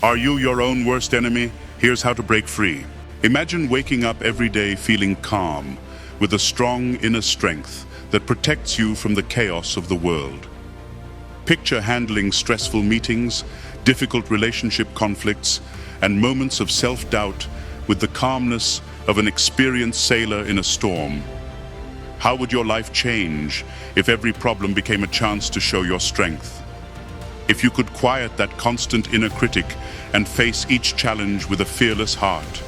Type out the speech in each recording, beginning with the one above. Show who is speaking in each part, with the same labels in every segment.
Speaker 1: Are you your own worst enemy? Here's how to break free. Imagine waking up every day feeling calm, with a strong inner strength that protects you from the chaos of the world. Picture handling stressful meetings, difficult relationship conflicts, and moments of self-doubt with the calmness of an experienced sailor in a storm. How would your life change if every problem became a chance to show your strength? If you could quiet that constant inner critic and face each challenge with a fearless heart.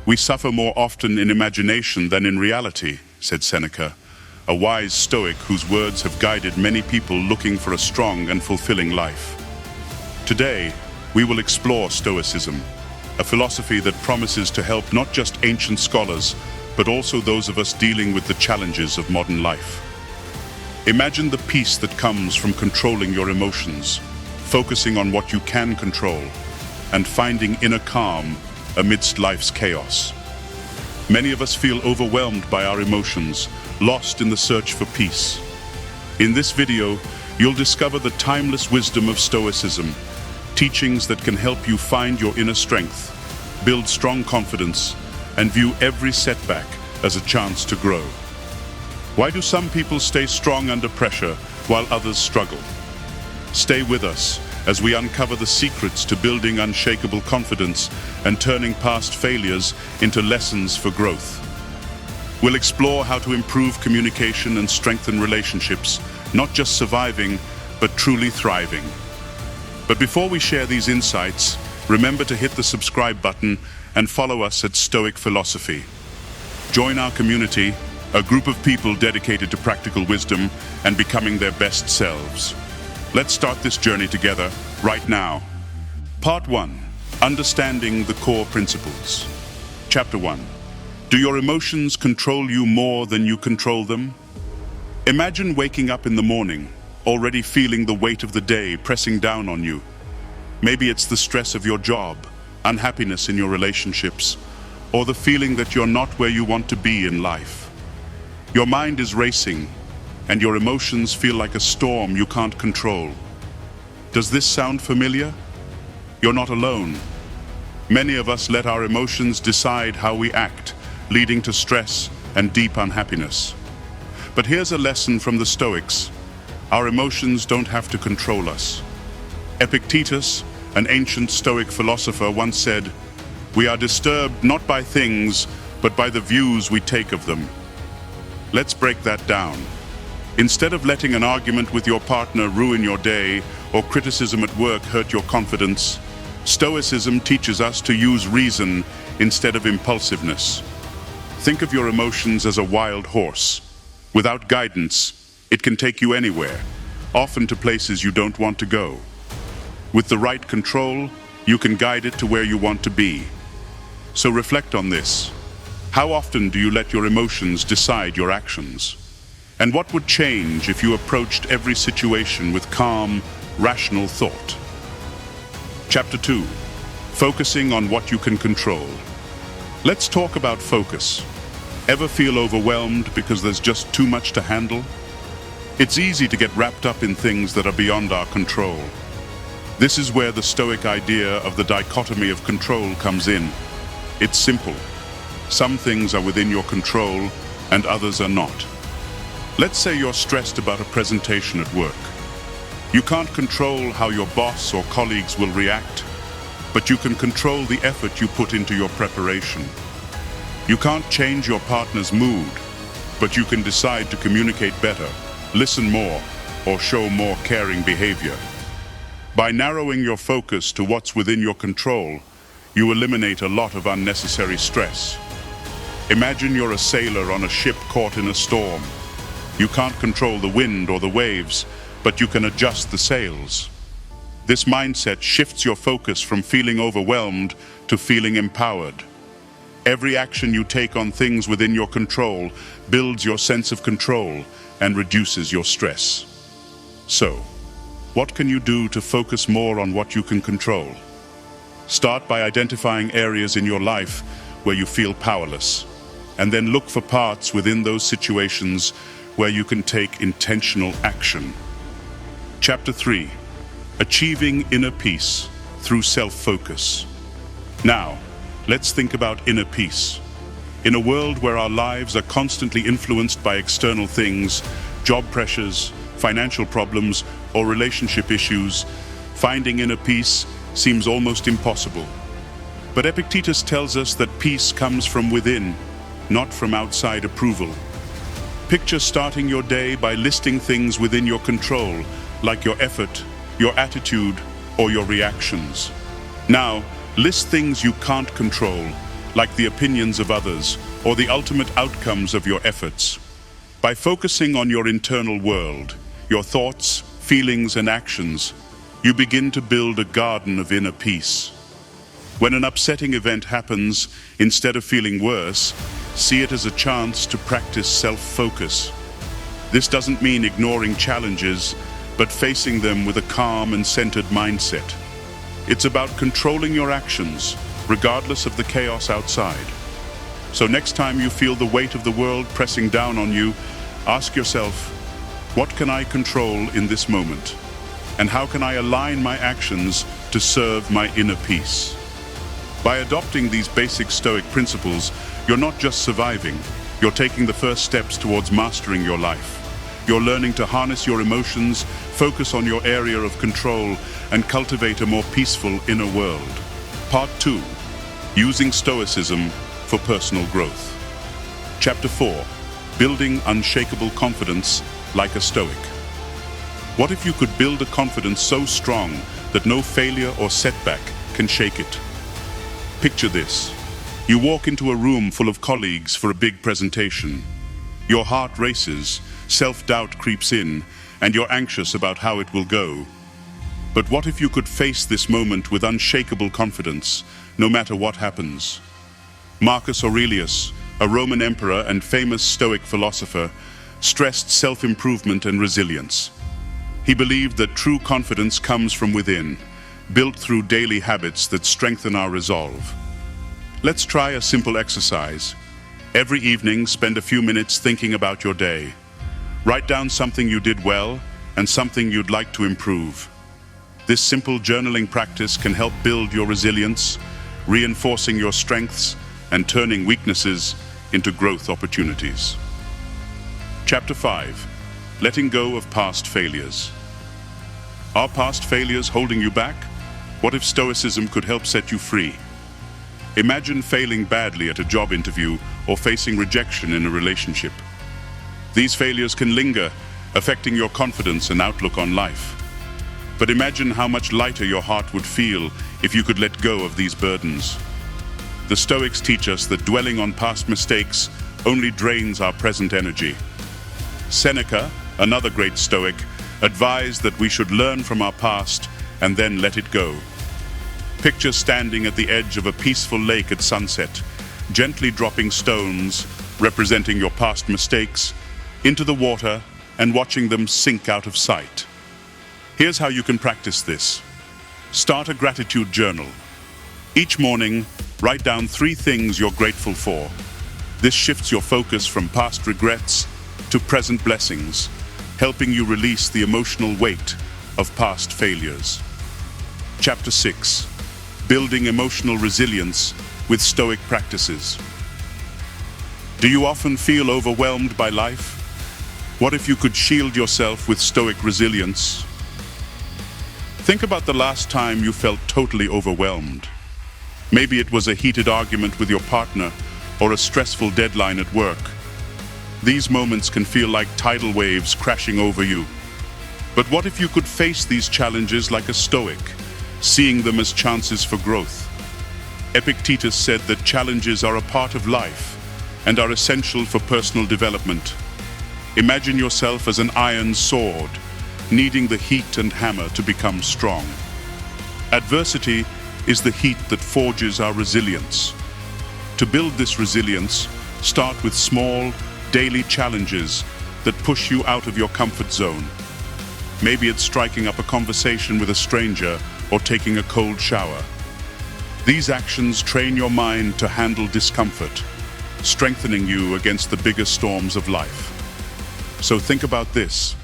Speaker 1: We suffer more often in imagination than in reality, said Seneca, a wise Stoic whose words have guided many people looking for a strong and fulfilling life. Today, we will explore Stoicism, a philosophy that promises to help not just ancient scholars, but also those of us dealing with the challenges of modern life. Imagine the peace that comes from controlling your emotions, focusing on what you can control, and finding inner calm amidst life's chaos. Many of us feel overwhelmed by our emotions, lost in the search for peace. In this video, you'll discover the timeless wisdom of Stoicism, teachings that can help you find your inner strength, build strong confidence, and view every setback as a chance to grow. Why do some people stay strong under pressure while others struggle? Stay with us as we uncover the secrets to building unshakable confidence and turning past failures into lessons for growth. We'll explore how to improve communication and strengthen relationships, not just surviving, but truly thriving. But before we share these insights, remember to hit the subscribe button and follow us at Stoic Philosophy. Join our community, a group of people dedicated to practical wisdom and becoming their best selves. Let's start this journey together, right now. Part 1. Understanding the core principles. Chapter 1. Do your emotions control you more than you control them? Imagine waking up in the morning, already feeling the weight of the day pressing down on you. Maybe it's the stress of your job, unhappiness in your relationships, or the feeling that you're not where you want to be in life. Your mind is racing, and your emotions feel like a storm you can't control. Does this sound familiar? You're not alone. Many of us let our emotions decide how we act, leading to stress and deep unhappiness. But here's a lesson from the Stoics. Our emotions don't have to control us. Epictetus, an ancient Stoic philosopher, once said, "We are disturbed not by things, but by the views we take of them." Let's break that down. Instead of letting an argument with your partner ruin your day or criticism at work hurt your confidence, Stoicism teaches us to use reason instead of impulsiveness. Think of your emotions as a wild horse. Without guidance, it can take you anywhere, often to places you don't want to go. With the right control, you can guide it to where you want to be. So reflect on this. How often do you let your emotions decide your actions? And what would change if you approached every situation with calm, rational thought? Chapter 2. Focusing on what you can control. Let's talk about focus. Ever feel overwhelmed because there's just too much to handle? It's easy to get wrapped up in things that are beyond our control. This is where the Stoic idea of the dichotomy of control comes in. It's simple. Some things are within your control and others are not. Let's say you're stressed about a presentation at work. You can't control how your boss or colleagues will react, but you can control the effort you put into your preparation. You can't change your partner's mood, but you can decide to communicate better, listen more, or show more caring behavior. By narrowing your focus to what's within your control, you eliminate a lot of unnecessary stress. Imagine you're a sailor on a ship caught in a storm. You can't control the wind or the waves, but you can adjust the sails. This mindset shifts your focus from feeling overwhelmed to feeling empowered. Every action you take on things within your control builds your sense of control and reduces your stress. So, what can you do to focus more on what you can control? Start by identifying areas in your life where you feel powerless, and then look for parts within those situations where you can take intentional action. Chapter 3. Achieving inner peace. through self-focus. Now, let's think about inner peace. In a world where our lives are constantly influenced by external things, job pressures, financial problems, or relationship issues, finding inner peace seems almost impossible. But Epictetus tells us that peace comes from within, not from outside approval. Picture starting your day by listing things within your control, like your effort, your attitude, or your reactions. Now, list things you can't control, like the opinions of others, or the ultimate outcomes of your efforts. By focusing on your internal world, your thoughts, feelings, and actions, you begin to build a garden of inner peace. When an upsetting event happens, instead of feeling worse, see it as a chance to practice self-focus. This doesn't mean ignoring challenges, but facing them with a calm and centered mindset. It's about controlling your actions, regardless of the chaos outside. So next time you feel the weight of the world pressing down on you, ask yourself, what can I control in this moment? And how can I align my actions to serve my inner peace? By adopting these basic Stoic principles, you're not just surviving, you're taking the first steps towards mastering your life. You're learning to harness your emotions, focus on your area of control, and cultivate a more peaceful inner world. Part 2. Using Stoicism for personal growth. Chapter 4. Building unshakable confidence like a Stoic. What if you could build a confidence so strong that no failure or setback can shake it? Picture this. You walk into a room full of colleagues for a big presentation. Your heart races, self-doubt creeps in, and you're anxious about how it will go. But what if you could face this moment with unshakable confidence, no matter what happens? Marcus Aurelius, a Roman emperor and famous Stoic philosopher, stressed self-improvement and resilience. He believed that true confidence comes from within, built through daily habits that strengthen our resolve. Let's try a simple exercise. Every evening, spend a few minutes thinking about your day. Write down something you did well and something you'd like to improve. This simple journaling practice can help build your resilience, reinforcing your strengths and turning weaknesses into growth opportunities. Chapter 5. Letting go of past failures. Are past failures holding you back? What if Stoicism could help set you free? Imagine failing badly at a job interview or facing rejection in a relationship. These failures can linger, affecting your confidence and outlook on life. But imagine how much lighter your heart would feel if you could let go of these burdens. The Stoics teach us that dwelling on past mistakes only drains our present energy. Seneca, another great Stoic, advised that we should learn from our past and then let it go. Picture standing at the edge of a peaceful lake at sunset, gently dropping stones, representing your past mistakes, into the water and watching them sink out of sight. Here's how you can practice this. Start a gratitude journal. Each morning, write down 3 things you're grateful for. This shifts your focus from past regrets to present blessings, helping you release the emotional weight of past failures. Chapter 6. Building emotional resilience with Stoic practices. Do you often feel overwhelmed by life? What if you could shield yourself with Stoic resilience? Think about the last time you felt totally overwhelmed. Maybe it was a heated argument with your partner or a stressful deadline at work. These moments can feel like tidal waves crashing over you. But what if you could face these challenges like a Stoic, seeing them as chances for growth? Epictetus said that challenges are a part of life and are essential for personal development. Imagine yourself as an iron sword, needing the heat and hammer to become strong. Adversity is the heat that forges our resilience. To build this resilience, start with small, daily challenges that push you out of your comfort zone. Maybe it's striking up a conversation with a stranger or taking a cold shower. These actions train your mind to handle discomfort, strengthening you against the biggest storms of life. So think about this.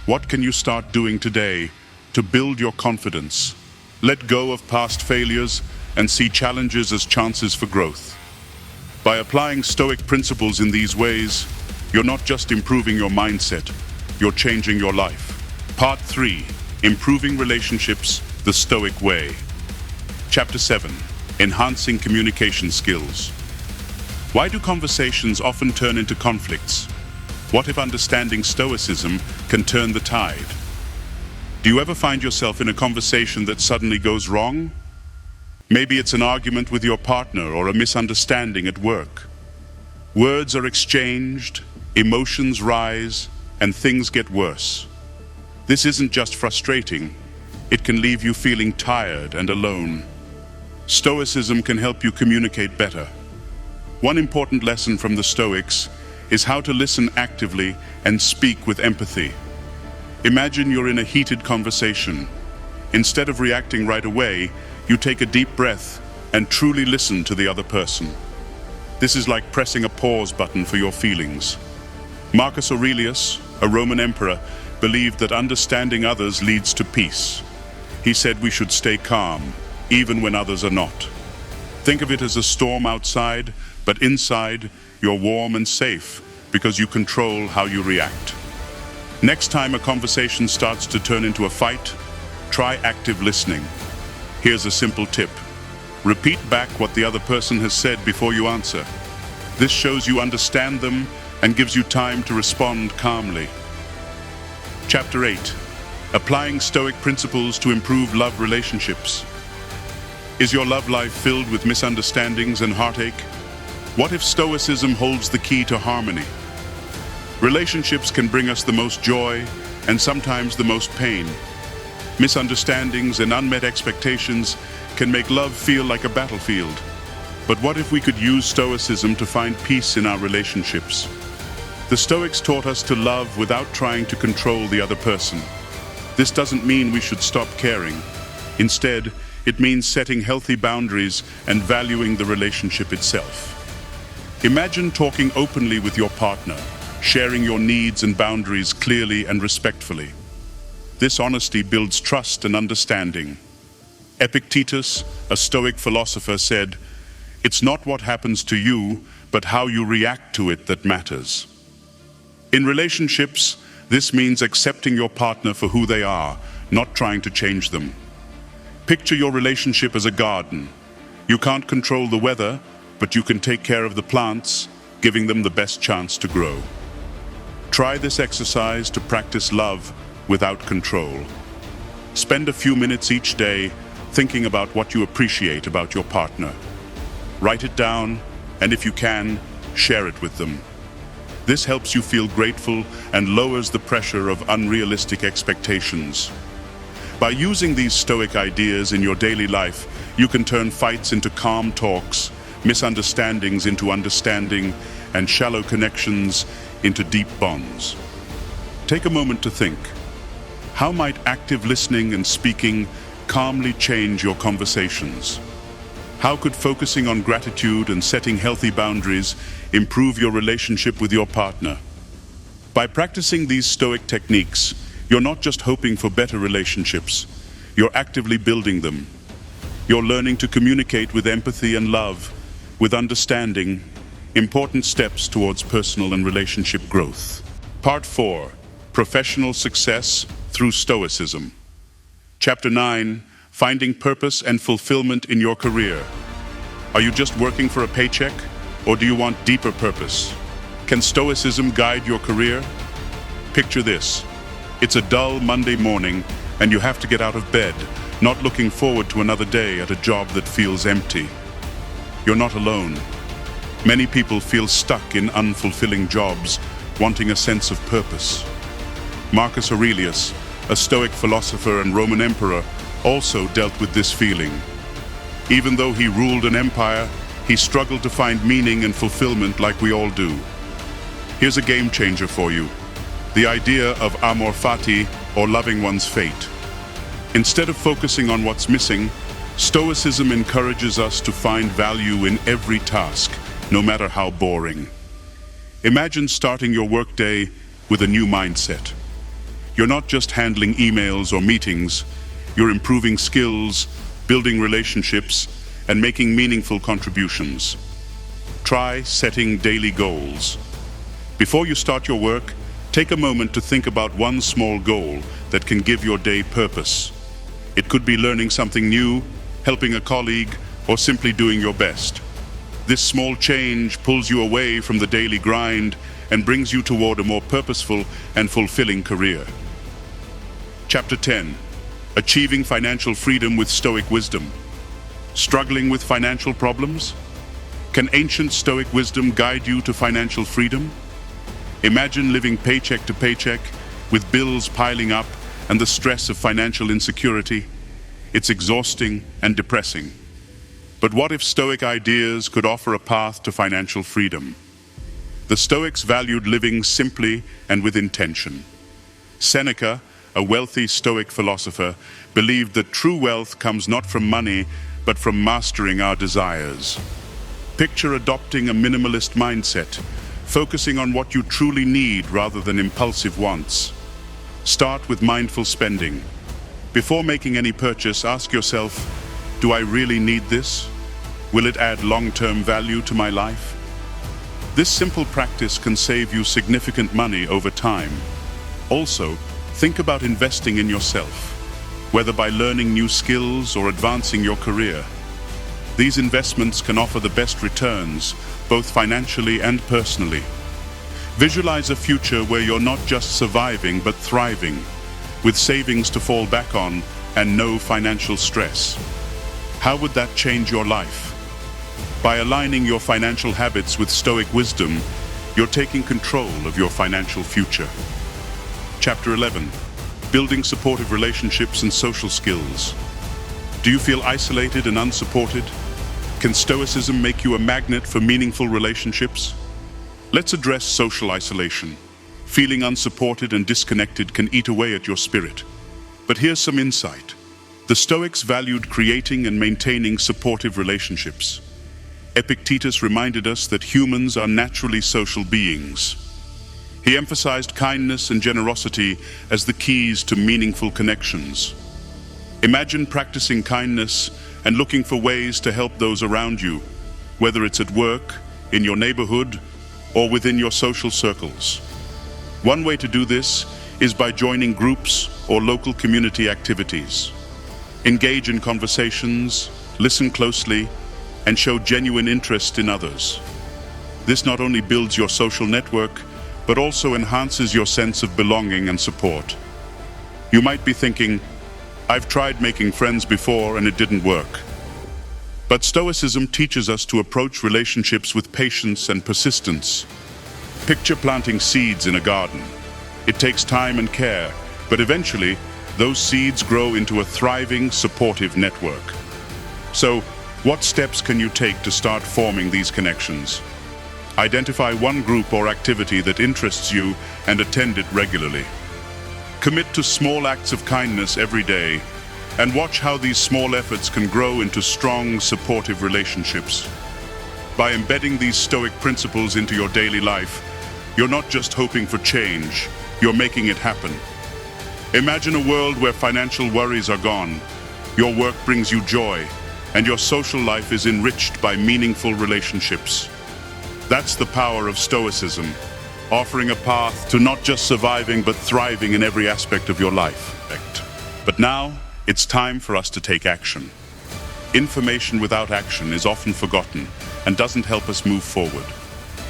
Speaker 1: What can you start doing today to build your confidence, Let go of past failures and see challenges as chances for growth. By applying Stoic principles in these ways, you're not just improving your mindset, you're changing your life. Part 3. Improving Relationships the Stoic Way. Chapter 7. Enhancing Communication Skills. Why do conversations often turn into conflicts? What if understanding Stoicism can turn the tide? Do you ever find yourself in a conversation that suddenly goes wrong? Maybe it's an argument with your partner or a misunderstanding at work. Words are exchanged, emotions rise, and things get worse. This isn't just frustrating, it can leave you feeling tired and alone. Stoicism can help you communicate better. One important lesson from the Stoics is how to listen actively and speak with empathy. Imagine you're in a heated conversation. Instead of reacting right away, you take a deep breath and truly listen to the other person. This is like pressing a pause button for your feelings. Marcus Aurelius, a Roman emperor, believed that understanding others leads to peace. He said we should stay calm, even when others are not. Think of it as a storm outside, but inside, you're warm and safe because you control how you react. Next time a conversation starts to turn into a fight, try active listening. Here's a simple tip. Repeat back what the other person has said before you answer. This shows you understand them and gives you time to respond calmly. Chapter 8. Applying Stoic Principles to Improve Love Relationships. Is your love life filled with misunderstandings and heartache? What if Stoicism holds the key to harmony? Relationships can bring us the most joy and sometimes the most pain. Misunderstandings and unmet expectations can make love feel like a battlefield. But what if we could use Stoicism to find peace in our relationships? The Stoics taught us to love without trying to control the other person. This doesn't mean we should stop caring. Instead, it means setting healthy boundaries and valuing the relationship itself. Imagine talking openly with your partner, sharing your needs and boundaries clearly and respectfully. This honesty builds trust and understanding. Epictetus, a Stoic philosopher, said, "It's not what happens to you, but how you react to it that matters." In relationships, this means accepting your partner for who they are, not trying to change them. Picture your relationship as a garden. You can't control the weather, but you can take care of the plants, giving them the best chance to grow. Try this exercise to practice love without control. Spend a few minutes each day thinking about what you appreciate about your partner. Write it down, and if you can, share it with them. This helps you feel grateful and lowers the pressure of unrealistic expectations. By using these Stoic ideas in your daily life, you can turn fights into calm talks, misunderstandings into understanding, and shallow connections into deep bonds. Take a moment to think. How might active listening and speaking calmly change your conversations? How could focusing on gratitude and setting healthy boundaries improve your relationship with your partner? By practicing these Stoic techniques, you're not just hoping for better relationships, you're actively building them. You're learning to communicate with empathy and love, with understanding, important steps towards personal and relationship growth. Part 4. Professional Success through Stoicism. Chapter 9. Finding Purpose and Fulfillment in Your Career. Are you just working for a paycheck, or do you want deeper purpose? Can Stoicism guide your career? Picture this. It's a dull Monday morning, and you have to get out of bed, not looking forward to another day at a job that feels empty. You're not alone. Many people feel stuck in unfulfilling jobs, wanting a sense of purpose. Marcus Aurelius, a Stoic philosopher and Roman emperor, also dealt with this feeling. Even though he ruled an empire, he struggled to find meaning and fulfillment like we all do. Here's a game changer for you. The idea of amor fati, or loving one's fate. Instead of focusing on what's missing, Stoicism encourages us to find value in every task, no matter how boring. Imagine starting your workday with a new mindset. You're not just handling emails or meetings, you're improving skills, building relationships, and making meaningful contributions. Try setting daily goals. Before you start your work, take a moment to think about one small goal that can give your day purpose. It could be learning something new, helping a colleague, or simply doing your best. This small change pulls you away from the daily grind and brings you toward a more purposeful and fulfilling career. Chapter 10. Achieving financial freedom with Stoic wisdom. Struggling with financial problems? Can ancient Stoic wisdom guide you to financial freedom? Imagine living paycheck to paycheck, with bills piling up and the stress of financial insecurity. It's exhausting and depressing. But what if Stoic ideas could offer a path to financial freedom? The Stoics valued living simply and with intention. Seneca, a wealthy Stoic philosopher, believed that true wealth comes not from money, but from mastering our desires. Picture adopting a minimalist mindset, focusing on what you truly need rather than impulsive wants. Start with mindful spending. Before making any purchase, ask yourself, do I really need this? Will it add long-term value to my life? This simple practice can save you significant money over time. Also, think about investing in yourself, whether by learning new skills or advancing your career. These investments can offer the best returns, both financially and personally. Visualize a future where you're not just surviving but thriving, with savings to fall back on and no financial stress. How would that change your life? By aligning your financial habits with Stoic wisdom, you're taking control of your financial future. Chapter 11. Building supportive relationships and social skills. Do you feel isolated and unsupported? Can Stoicism make you a magnet for meaningful relationships? Let's address social isolation. Feeling unsupported and disconnected can eat away at your spirit. But here's some insight. The Stoics valued creating and maintaining supportive relationships. Epictetus reminded us that humans are naturally social beings. He emphasized kindness and generosity as the keys to meaningful connections. Imagine practicing kindness and looking for ways to help those around you, whether it's at work, in your neighborhood, or within your social circles. One way to do this is by joining groups or local community activities. Engage in conversations, listen closely, and show genuine interest in others. This not only builds your social network, but also enhances your sense of belonging and support. You might be thinking, I've tried making friends before and it didn't work. But Stoicism teaches us to approach relationships with patience and persistence. Picture planting seeds in a garden. It takes time and care, but eventually, those seeds grow into a thriving, supportive network. So, what steps can you take to start forming these connections? Identify one group or activity that interests you and attend it regularly. Commit to small acts of kindness every day and watch how these small efforts can grow into strong, supportive relationships. By embedding these Stoic principles into your daily life, you're not just hoping for change, you're making it happen. Imagine a world where financial worries are gone, your work brings you joy, and your social life is enriched by meaningful relationships. That's the power of Stoicism, offering a path to not just surviving but thriving in every aspect of your life. But now, it's time for us to take action. Information without action is often forgotten and doesn't help us move forward.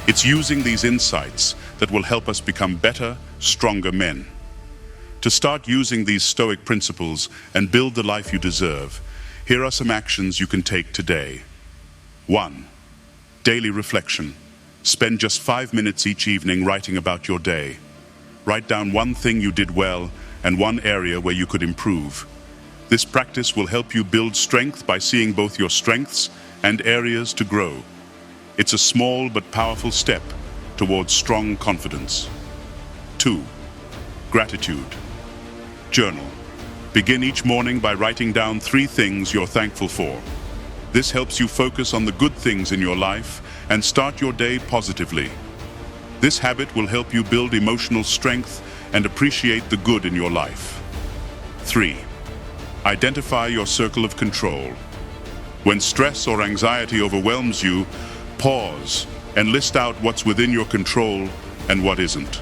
Speaker 1: It's using these insights that will help us become better, stronger men. To start using these Stoic principles and build the life you deserve, here are some actions you can take today. 1. Daily reflection. Spend just 5 minutes each evening writing about your day. Write down one thing you did well and one area where you could improve. This practice will help you build strength by seeing both your strengths and areas to grow. It's a small but powerful step towards strong confidence. 2. Gratitude. Journal. Begin each morning by writing down 3 things you're thankful for. This helps you focus on the good things in your life and start your day positively. This habit will help you build emotional strength and appreciate the good in your life. 3. Identify your circle of control. When stress or anxiety overwhelms you, pause and list out what's within your control and what isn't.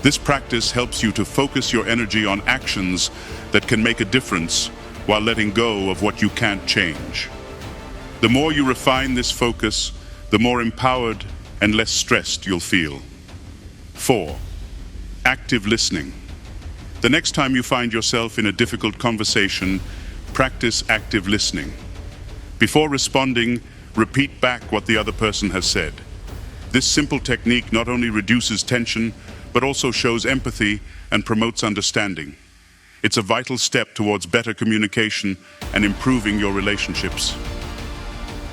Speaker 1: This practice helps you to focus your energy on actions that can make a difference while letting go of what you can't change. The more you refine this focus, the more empowered and less stressed you'll feel. 4. Active listening. The next time you find yourself in a difficult conversation, practice active listening. Before responding, repeat back what the other person has said. This simple technique not only reduces tension, but also shows empathy and promotes understanding. It's a vital step towards better communication and improving your relationships.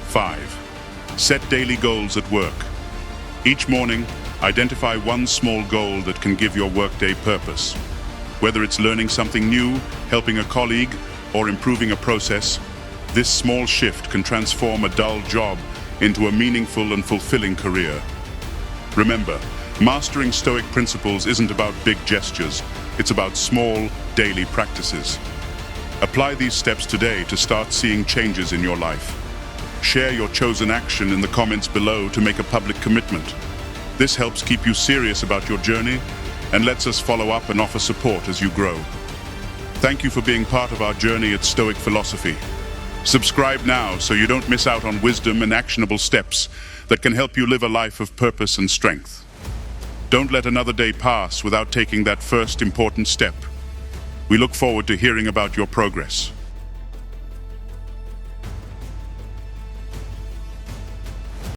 Speaker 1: 5. Set daily goals at work. Each morning, identify one small goal that can give your workday purpose. Whether it's learning something new, helping a colleague, or improving a process, this small shift can transform a dull job into a meaningful and fulfilling career. Remember, mastering Stoic principles isn't about big gestures, it's about small, daily practices. Apply these steps today to start seeing changes in your life. Share your chosen action in the comments below to make a public commitment. This helps keep you serious about your journey and lets us follow up and offer support as you grow. Thank you for being part of our journey at Stoic Philosophy. Subscribe now so you don't miss out on wisdom and actionable steps that can help you live a life of purpose and strength. Don't let another day pass without taking that first important step. We look forward to hearing about your progress.